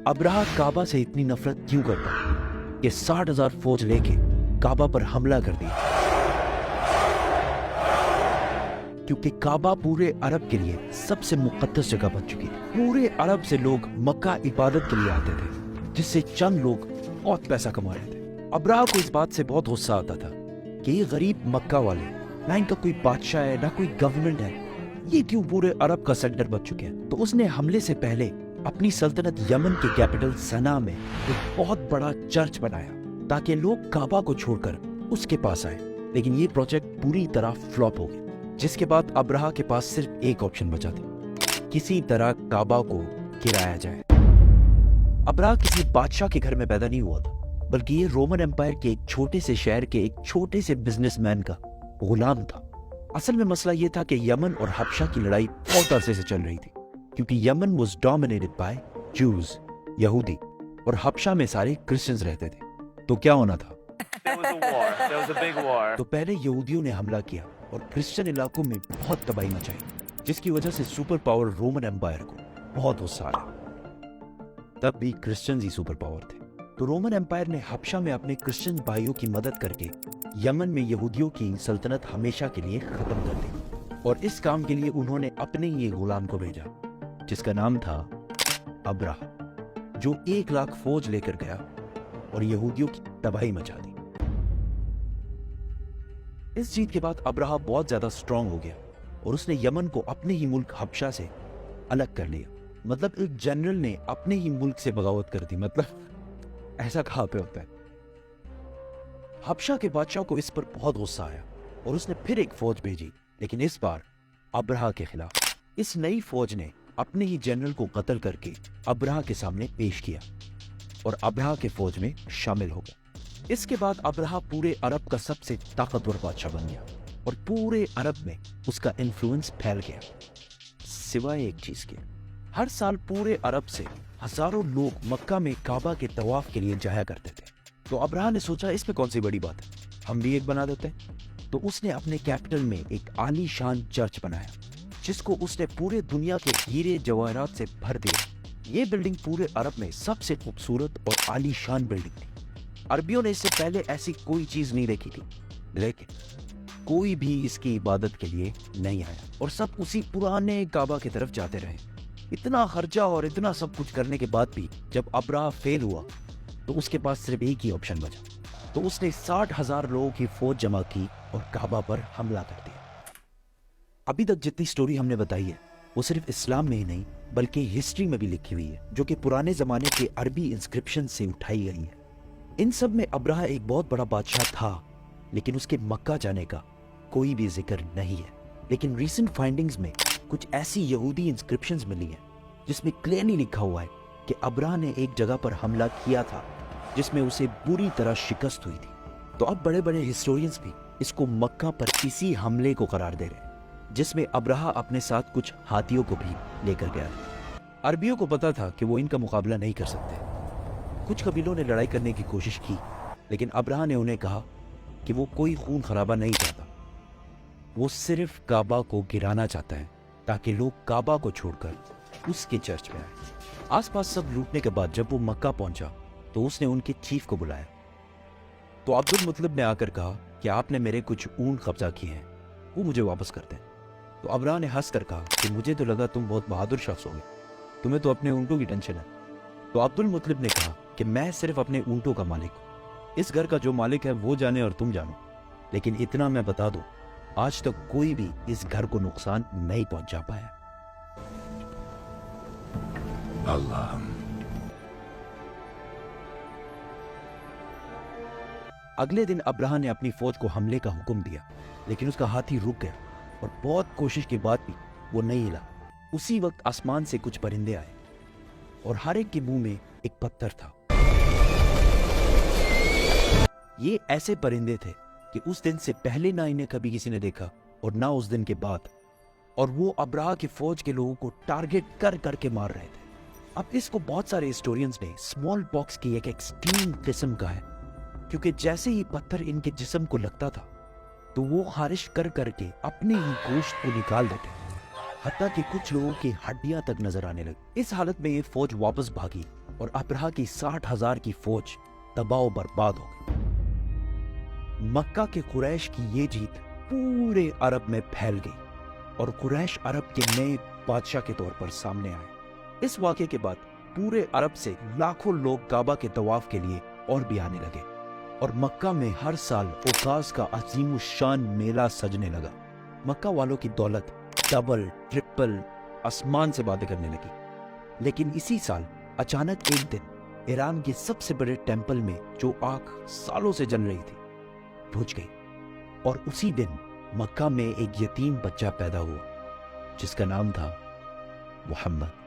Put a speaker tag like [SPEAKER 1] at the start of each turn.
[SPEAKER 1] Abraha काबा से इतनी नफरत क्यों करता कि 60,000 फौज लेके काबा पर हमला कर दिया? क्योंकि काबा पूरे अरब के लिए सबसे मुकद्दस जगह बन चुकी है। पूरे अरब से लोग मक्का इबादत के लिए आते थे, जिससे चंद लोग बहुत पैसा कमा रहे थे। अब्राहा को इस बात से बहुत गुस्सा आता था कि ये गरीब मक्का वाले, ना इनका कोई बादशाह है ना कोई गवर्नमेंट है, ये क्यों पूरे अरब का सेंटर बन चुके हैं। तो उसने हमले से पहले अपनी सल्तनत यमन के कैपिटल सना में एक बहुत बड़ा चर्च बनाया ताकि लोग काबा को छोड़कर उसके पास आए। लेकिन ये प्रोजेक्ट पूरी तरह फ्लॉप हो गया, जिसके बाद अब्राहा के पास सिर्फ एक ऑप्शन बचा था, किसी तरह काबा को गिराया जाए। अब्राहा किसी बादशाह के घर में पैदा नहीं हुआ था, बल्कि ये रोमन एम्पायर के एक छोटे से शहर के एक छोटे से बिजनेसमैन का गुलाम था। असल में मसला ये था कि यमन और हबशा की लड़ाई बहुत अरसे से चल रही थी, क्योंकि यमन वाज डोमिनेटेड बाय जूज, यहूदी, और हबशा में सारे क्रिश्चियंस रहते थे। तो क्या होना था? तो पहले यहूदियों ने हमला किया और क्रिश्चियन इलाकों में बहुत तबाही मचाई, जिसकी वजह से सुपर पावर रोमन एम्पायर को बहुत गुस्सा आया। तब भी क्रिश्चियंस ही सुपर पावर थे, तो रोमन एम्पायर ने हबशा में अपने क्रिश्चियन भाइयों की मदद करके यमन में यहूदियों की सल्तनत हमेशा के लिए खत्म कर दी। और इस काम के लिए उन्होंने अपने ही गुलाम को भेजा, जिसका नाम था अब्राहा, जो 1 लाख फौज लेकर गया और यहूदियों की तबाही मचा दी। इस जीत के बाद अब्राहा बहुत ज्यादा स्ट्रांग हो गया और उसने यमन को अपने ही मुल्क हबशा से अलग कर लिया। मतलब एक जनरल ने अपने ही मुल्क से बगावत कर दी। मतलब ऐसा कहाँ पे होता है? हबशा के बादशाह को इस पर बहुत गुस्सा आया और उसने फिर एक फौज भेजी, लेकिन इस बार अब्राहा के खिलाफ। इस नई फौज ने अपने ही जनरल को कत्ल करके अब्राहा के सामने पेश किया और अब्राहा के फौज में शामिल हो गया। इसके बाद अब्राहा पूरे अरब का सबसे ताकतवर बादशाह बन गया और पूरे अरब में उसका इन्फ्लुएंस फैल गया। सिवाय एक चीज के, हर साल पूरे अरब से हजारों लोग मक्का में काबा के तवाफ के लिए जाया करते थे। तो अब्राहा ने सोचा इसमें कौन सी बड़ी बात है, हम भी एक बना देते हैं। तो उसने अपने कैपिटल में एक आलीशान चर्च बनाया, जिसको उसने पूरे दुनिया के हीरे जवाहरात से भर दिया। ये बिल्डिंग पूरे अरब में सबसे खूबसूरत और आलीशान बिल्डिंग थी। अरबियों ने इससे पहले ऐसी कोई चीज नहीं देखी थी, लेकिन कोई भी इसकी इबादत के लिए नहीं आया और सब उसी पुराने काबा की तरफ जाते रहे। इतना खर्चा और इतना सब कुछ करने के बाद भी जब अब्राहा फेल हुआ तो उसके पास सिर्फ एक ही ऑप्शन बचा। तो उसने 60,000 लोगों की फौज जमा की और काबा पर हमला कर दिया। अभी तक जितनी स्टोरी हमने बताई है वो सिर्फ इस्लाम में ही नहीं बल्कि हिस्ट्री में भी लिखी हुई है, जो कि पुराने जमाने के अरबी इंस्क्रिप्शन से उठाई गई है। इन सब में अब्राहा एक बहुत बड़ा बादशाह था, लेकिन उसके मक्का जाने का कोई भी जिक्र नहीं है। लेकिन रीसेंट फाइंडिंग्स में कुछ ऐसी यहूदी इंस्क्रिप्शंस मिली हैं जिसमें क्लियरली लिखा हुआ है कि अब्राहा ने एक जगह पर हमला किया था जिसमें उसे बुरी तरह शिकस्त हुई थी। तो अब बड़े बड़े हिस्टोरियंस भी इसको मक्का पर इसी हमले को करार दे रहे हैं, जिसमें अब्राहा अपने साथ कुछ हाथियों को भी लेकर गया था। अरबियों को पता था कि वो इनका मुकाबला नहीं कर सकते। कुछ कबीलों ने लड़ाई करने की कोशिश की, लेकिन अब्राहा ने उन्हें कहा कि वो कोई खून खराबा नहीं चाहता, वो सिर्फ काबा को गिराना चाहता है ताकि लोग काबा को छोड़कर उसके चर्च में आए। आसपास सब लूटने के बाद जब वो मक्का पहुंचा तो उसने उनके चीफ को बुलाया। तो अब्दुल मुतलिब ने आकर कहा कि आपने मेरे कुछ ऊंट कब्जा किए हैं, वो मुझे वापस कर दें। तो अब्राहा ने हंस कर कहा कि मुझे तो लगा तुम बहुत बहादुर शख्स होगे, तुम्हें तो अपने ऊंटों की टेंशन है। तो अब्दुल मुतलिब ने कहा कि मैं सिर्फ अपने ऊंटों का मालिक हूं, इस घर का जो मालिक है वो जाने और तुम जानो, लेकिन इतना मैं बता दूं, आज तक कोई भी इस घर को नुकसान नहीं पहुंचा पाया।
[SPEAKER 2] अल्लाह।
[SPEAKER 1] अगले दिन अब्राहा ने अपनी फौज को हमले का हुक्म दिया, लेकिन उसका हाथी रुक गया और बहुत कोशिश के बाद भी वो नहीं हिला। उसी वक्त आसमान से कुछ परिंदे आए और हर एक के मुंह में एक पत्थर था। ये ऐसे परिंदे थे कि उस दिन से पहले ना इन्हें कभी किसी ने देखा और ना उस दिन के बाद, और वो अब्राहा की फौज के लोगों को टारगेट कर करके मार रहे थे। अब इसको बहुत सारे हिस्टोरियंस ने स्मॉल पॉक्स की एक एक्सट्रीम किस्म का है, क्योंकि जैसे ही पत्थर इनके जिस्म को लगता था तो वो खारिश कर करके अपने ही गोश्त को निकाल देते, हत्ता कि कुछ लोगों की हड्डियां तक नजर आने लगी। इस हालत में ये फौज वापस भागी اور ابرہہ کی 60,000 کی فوج تباہ و برباد ہو گئی۔ مکہ کے قریش کی یہ جیت پورے عرب میں پھیل گئی اور قریش عرب کے نئے بادشاہ کے طور پر سامنے آئے۔ اس واقعے کے بعد پورے عرب سے لاکھوں لوگ کعبہ کے طواف کے لیے اور بھی آنے لگے اور مکہ میں ہر سال اوقاز کا عظیم الشان میلہ سجنے لگا۔ مکہ والوں کی دولت ڈبل ٹرپل آسمان سے باتیں کرنے لگی۔ لیکن اسی سال اچانک ایک دن ایران کے سب سے بڑے ٹیمپل میں جو آگ سالوں سے جل رہی تھی بجھ گئی، اور اسی دن مکہ میں ایک یتیم بچہ پیدا ہوا جس کا نام تھا محمد۔